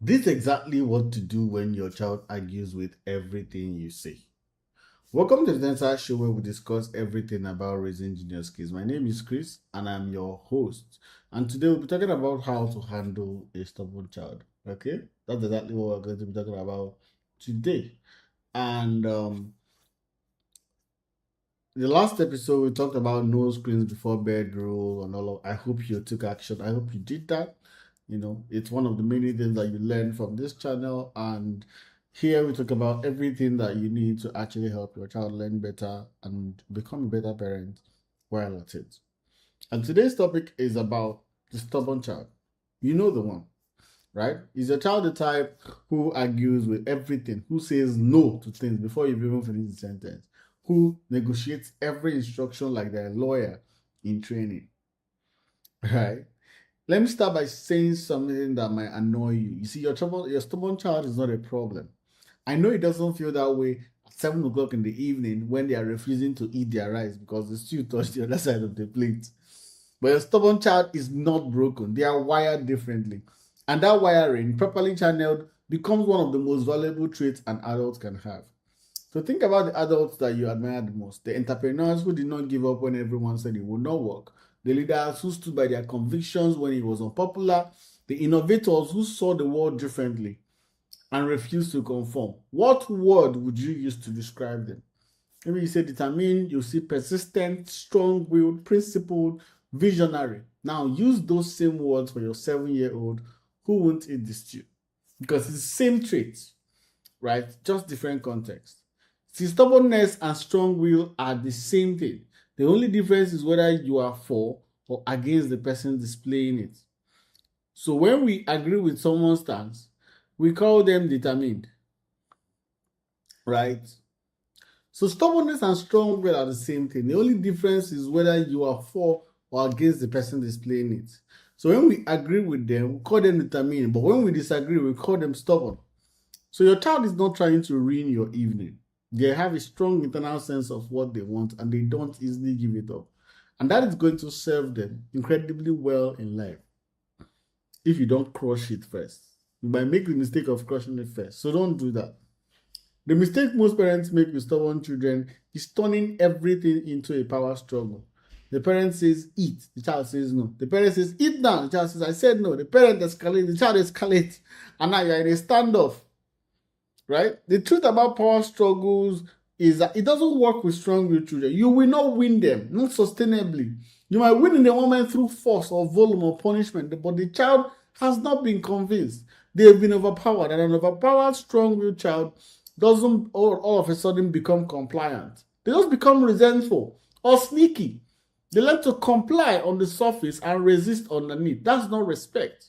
This is exactly what to do when your child argues with everything you say. Welcome to the entire show where we discuss everything about raising junior kids. My name is Chris and I'm your host. And today we'll be talking about how to handle a stubborn child. Okay, that's exactly what we're going to be talking about today. And the last episode we talked about no screens before bed rule and all of. I hope you took action. I hope you did that. It's one of the many things that you learn from this channel, and here we talk about everything that you need to actually help your child learn better and become a better parent while at it. And today's topic is about the stubborn child. You know the one, right? Is your child the type who argues with everything, who says no to things before you even finish the sentence, who negotiates every instruction like they're a lawyer in training, right? Let me start by saying something that might annoy you. You see, your stubborn child is not a problem. I know it doesn't feel that way at 7 o'clock in the evening when they are refusing to eat their rice because the stew touched the other side of the plate. But your stubborn child is not broken. They are wired differently. And that wiring, properly channeled, becomes one of the most valuable traits an adult can have. So think about the adults that you admire the most. The entrepreneurs who did not give up when everyone said it would not work. The leaders who stood by their convictions when it was unpopular. The innovators who saw the world differently and refused to conform. What word would you use to describe them? Maybe you say determined, you see persistent, strong-willed, principled, visionary. Now use those same words for your 7-year-old who won't eat the stew. Because it's the same traits, right? Just different context. See, stubbornness and strong will are the same thing. The only difference is whether you are for or against the person displaying it. So when we agree with someone's stance, we call them determined, right? So stubbornness and strong will are the same thing. The only difference is whether you are for or against the person displaying it. So when we agree with them, we call them determined. But when we disagree, we call them stubborn. So your child is not trying to ruin your evening. They have a strong internal sense of what they want and they don't easily give it up. And that is going to serve them incredibly well in life if you don't crush it first. You might make the mistake of crushing it first. So don't do that. The mistake most parents make with stubborn children is turning everything into a power struggle. The parent says eat, the child says no. The parent says eat now, the child says I said no. The parent escalates, the child escalates. And now you're in a standoff. Right? The truth about power struggles is that it doesn't work with strong-willed children. You will not win them, not sustainably. You might win in a moment through force or volume or punishment, but the child has not been convinced. They have been overpowered, and an overpowered strong-willed child doesn't all of a sudden become compliant. They just become resentful or sneaky. They like to comply on the surface and resist underneath. That's not respect.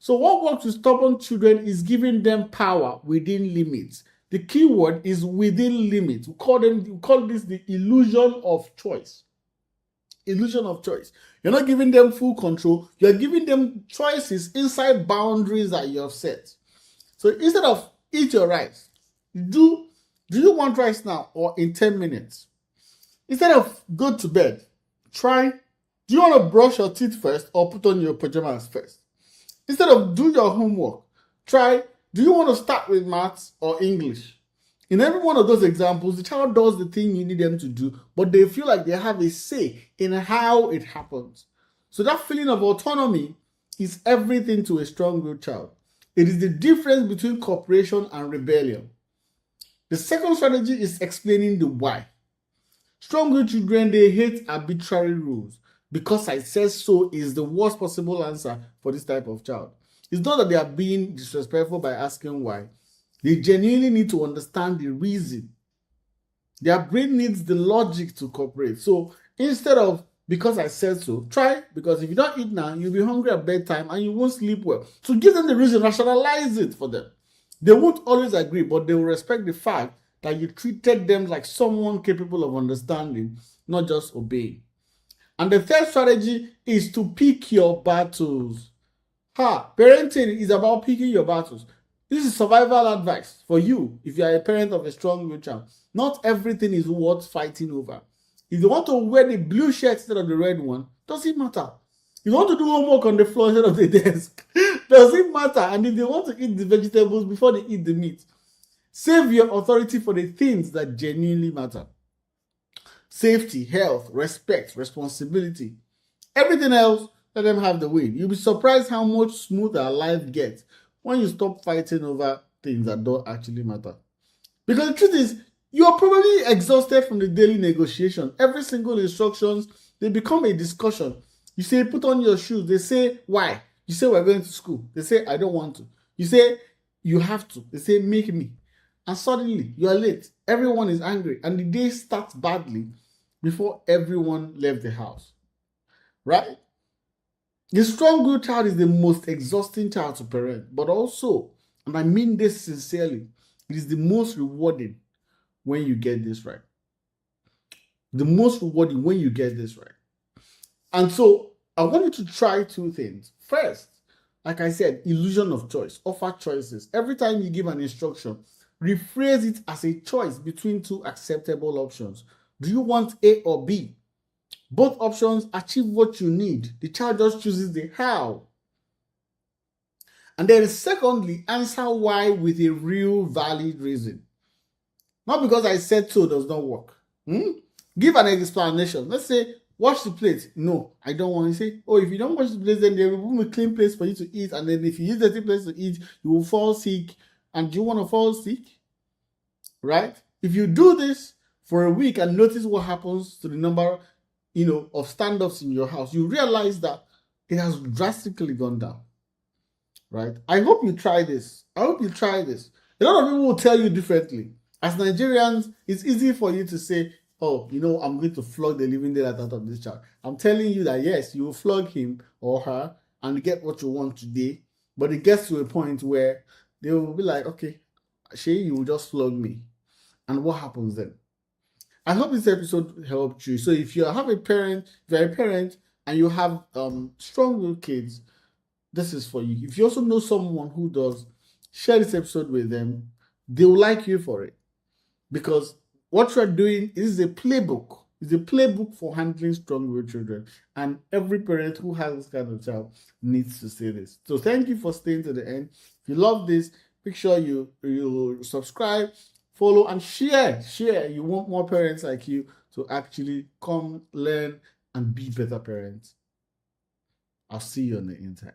So what works with stubborn children is giving them power within limits. The key word is within limits. We call this the illusion of choice. Illusion of choice. You're not giving them full control. You're giving them choices inside boundaries that you have set. So instead of eat your rice, do you want rice now or in 10 minutes? Instead of go to bed, try, do you want to brush your teeth first or put on your pajamas first? Instead of do your homework, try, do you want to start with maths or English? In every one of those examples, the child does the thing you need them to do, but they feel like they have a say in how it happens. So that feeling of autonomy is everything to a strong-willed child. It is the difference between cooperation and rebellion. The second strategy is explaining the why. Strong-willed children, they hate arbitrary rules. Because I said so is the worst possible answer for this type of child. It's not that they are being disrespectful by asking why. They genuinely need to understand the reason. Their brain needs the logic to cooperate. So instead of because I said so, try because if you don't eat now, you'll be hungry at bedtime and you won't sleep well. So give them the reason, rationalize it for them. They won't always agree, but they will respect the fact that you treated them like someone capable of understanding, not just obeying. And the third strategy is to pick your battles. Parenting is about picking your battles. This is survival advice for you if you are a parent of a strong-willed child. Not everything is worth fighting over. If you want to wear the blue shirt instead of the red one, doesn't matter. You want to do homework on the floor instead of the desk. Does it matter? And if they want to eat the vegetables before they eat the meat, save your authority for the things that genuinely matter. Safety, health, respect, responsibility. Everything else, let them have the win. You'll be surprised how much smoother life gets when you stop fighting over things that don't actually matter. Because the truth is, you're probably exhausted from the daily negotiation. Every single instructions, they become a discussion. You say, put on your shoes. They say, why? You say, we're going to school. They say, I don't want to. You say, you have to. They say, make me. And suddenly, you're late. Everyone is angry. And the day starts badly before everyone left the house. Right? The strong-willed child is the most exhausting child to parent. But also, and I mean this sincerely, it is the most rewarding when you get this right. The most rewarding when you get this right. And so I want you to try two things. First, like I said, illusion of choice. Offer choices. Every time you give an instruction, rephrase it as a choice between two acceptable options. Do you want A or B? Both options achieve what you need. The child just chooses the how. And then secondly, answer why with a real valid reason. Not because I said so does not work. Give an explanation. Let's say, wash the plate. No, I don't want to say, oh, if you don't wash the plate, then they will remove a clean place for you to eat. And then if you use the dirty place to eat, you will fall sick. And do you want to fall sick? Right? If you do this for a week and notice what happens to the number, of stand-ups in your house, you realize that it has drastically gone down. Right? I hope you try this. A lot of people will tell you differently. As Nigerians, it's easy for you to say, oh, I'm going to flog the living daylight out of this child. I'm telling you that, yes, you will flog him or her and get what you want today. But it gets to a point where they will be like, okay, Shay, you will just flog me. And what happens then? I hope this episode helped you. So if you're a parent and you have strong-willed kids, this is for you. If you also know someone who does, share this episode with them. They will like you for it. Because what you're doing is a playbook. It's a playbook for handling strong-willed children. And every parent who has this kind of child needs to say this. So thank you for staying to the end. If you love this, make sure you subscribe, follow, and share. You want more parents like you to actually come, learn, and be better parents. I'll see you on the inside.